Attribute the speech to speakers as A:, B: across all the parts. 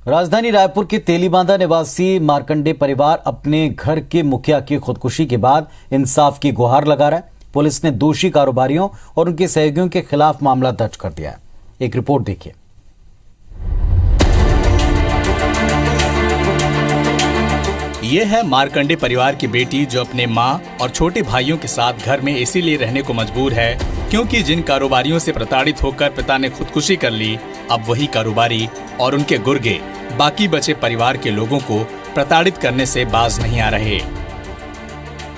A: राजधानी रायपुर के तेलीबांधा निवासी मार्कंडे परिवार अपने घर के मुखिया की खुदकुशी के बाद इंसाफ की गुहार लगा रहा है। पुलिस ने दोषी कारोबारियों और उनके सहयोगियों के खिलाफ मामला दर्ज कर दिया है। एक रिपोर्ट देखिए।
B: ये है मार्कंडे परिवार की बेटी जो अपने मां और छोटे भाइयों के साथ घर में इसीलिए रहने को मजबूर है क्योंकि जिन कारोबारियों से प्रताड़ित होकर पिता ने खुदकुशी कर ली, अब वही कारोबारी और उनके गुर्गे बाकी बचे परिवार के लोगों को प्रताड़ित करने से बाज नहीं आ रहे।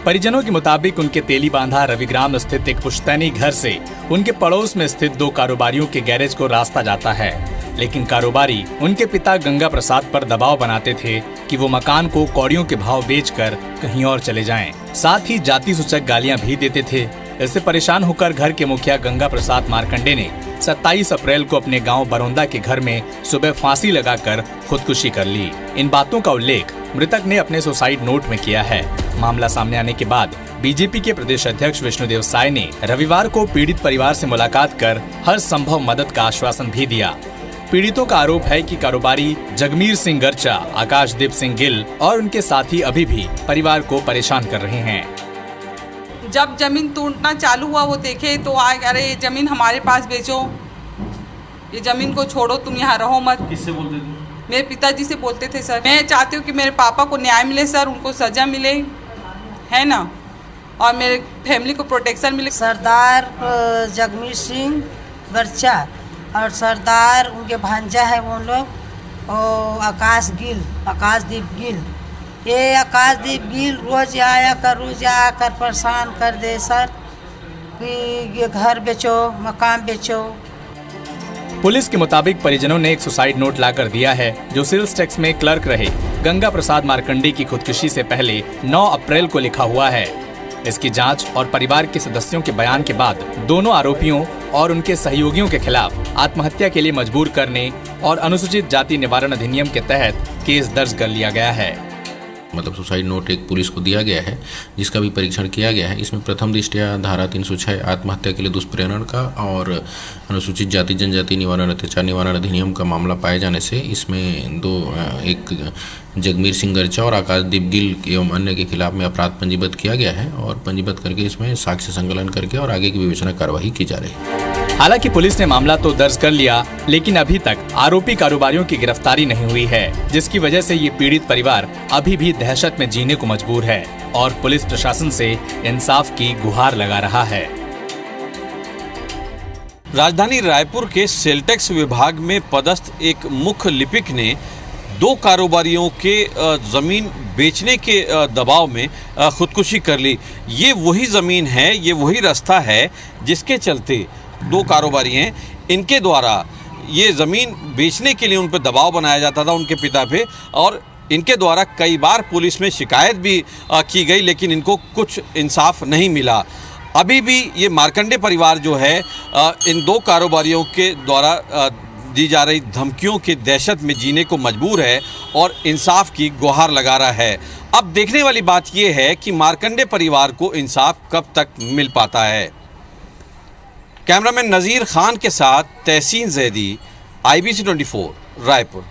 B: परिजनों के मुताबिक उनके तेलीबांधा रविग्राम स्थित एक पुश्तैनी घर से उनके पड़ोस में स्थित दो कारोबारियों के गैरेज को रास्ता जाता है, लेकिन कारोबारी उनके पिता गंगा प्रसाद पर दबाव बनाते थे कि वो मकान को कौड़ियों के भाव बेचकर कहीं और चले जाएं। साथ ही जाति सूचक गालियां भी देते थे। इससे परेशान होकर घर के मुखिया गंगा प्रसाद मार्कंडे ने 27 अप्रैल को अपने गांव बरौंदा के घर में सुबह फांसी लगाकर खुदकुशी कर ली। इन बातों का उल्लेख मृतक ने अपने सुसाइड नोट में किया है। मामला सामने आने के बाद बीजेपी के प्रदेश अध्यक्ष विष्णुदेव साय ने रविवार को पीड़ित परिवार से मुलाकात कर हर संभव मदद का आश्वासन भी दिया। पीड़ितों का आरोप है कि कारोबारी जगमीर सिंह गर्चा, आकाशदीप सिंह गिल और उनके साथी अभी भी परिवार को परेशान कर रहे हैं।
C: जब जमीन टूटना चालू हुआ वो देखे तो अरे ये जमीन हमारे पास बेचो, ये जमीन को छोड़ो, तुम यहाँ रहो मत।
D: किससे बोलते थे?
C: मेरे पिताजी से बोलते थे। सर मैं चाहती हूँ कि मेरे पापा को न्याय मिले सर, उनको सजा मिले, है ना, और मेरे फैमिली को प्रोटेक्शन मिले।
E: सरदार जगमीर सिंह गर्चा और सरदार उनके भांजा है वो लोग, और आकाशदीप गिल। ये आकाशदीप गिल रोज आकर परेशान कर दे सर कि ये घर बेचो, मकान बेचो।
B: पुलिस के मुताबिक परिजनों ने एक सुसाइड नोट लाकर दिया है जो सेल्स टैक्स में क्लर्क रहे गंगा प्रसाद मार्कंडे की खुदकुशी से पहले 9 अप्रैल को लिखा हुआ है। इसकी जांच और परिवार के सदस्यों के बयान के बाद दोनों आरोपियों और उनके सहयोगियों के खिलाफ आत्महत्या के लिए मजबूर करने और अनुसूचित जाति निवारण अधिनियम के तहत केस दर्ज कर लिया गया है।
F: मतलब सुसाइड नोट एक पुलिस को दिया गया है जिसका भी परीक्षण किया गया है। इसमें प्रथम दृष्टया धारा 306 आत्महत्या के लिए दुष्प्रेरण का और अनुसूचित जाति जनजाति निवारण अत्याचार निवारण अधिनियम का मामला पाए जाने से इसमें एक जगमीर सिंह गर्चा और आकाशदीप गिल एवं अन्य के खिलाफ में अपराध पंजीबद्ध किया गया है और पंजीबद्ध करके इसमें साक्ष्य संकलन करके और आगे की विवेचना कार्रवाई की जा रही है।
B: हालांकि पुलिस ने मामला तो दर्ज कर लिया, लेकिन अभी तक आरोपी कारोबारियों की गिरफ्तारी नहीं हुई है, जिसकी वजह से ये पीड़ित परिवार अभी भी दहशत में जीने को मजबूर है और पुलिस प्रशासन से इंसाफ की गुहार लगा रहा है।
D: राजधानी रायपुर के सेलटेक्स विभाग में पदस्थ एक मुख्य लिपिक ने 2 कारोबारियों के ज़मीन बेचने के दबाव में खुदकुशी कर ली। ये वही ज़मीन है, ये वही रास्ता है जिसके चलते 2 कारोबारी हैं, इनके द्वारा ये ज़मीन बेचने के लिए उन पर दबाव बनाया जाता था उनके पिता पे, और इनके द्वारा कई बार पुलिस में शिकायत भी की गई, लेकिन इनको कुछ इंसाफ नहीं मिला। अभी भी ये मार्कंडे परिवार जो है इन 2 कारोबारियों के द्वारा दी जा रही धमकियों की दहशत में जीने को मजबूर है और इंसाफ की गुहार लगा रहा है। अब देखने वाली बात यह है कि मार्कंडे परिवार को इंसाफ कब तक मिल पाता है। कैमरामैन नज़ीर खान के साथ तहसीन जैदी, IBC 24 रायपुर।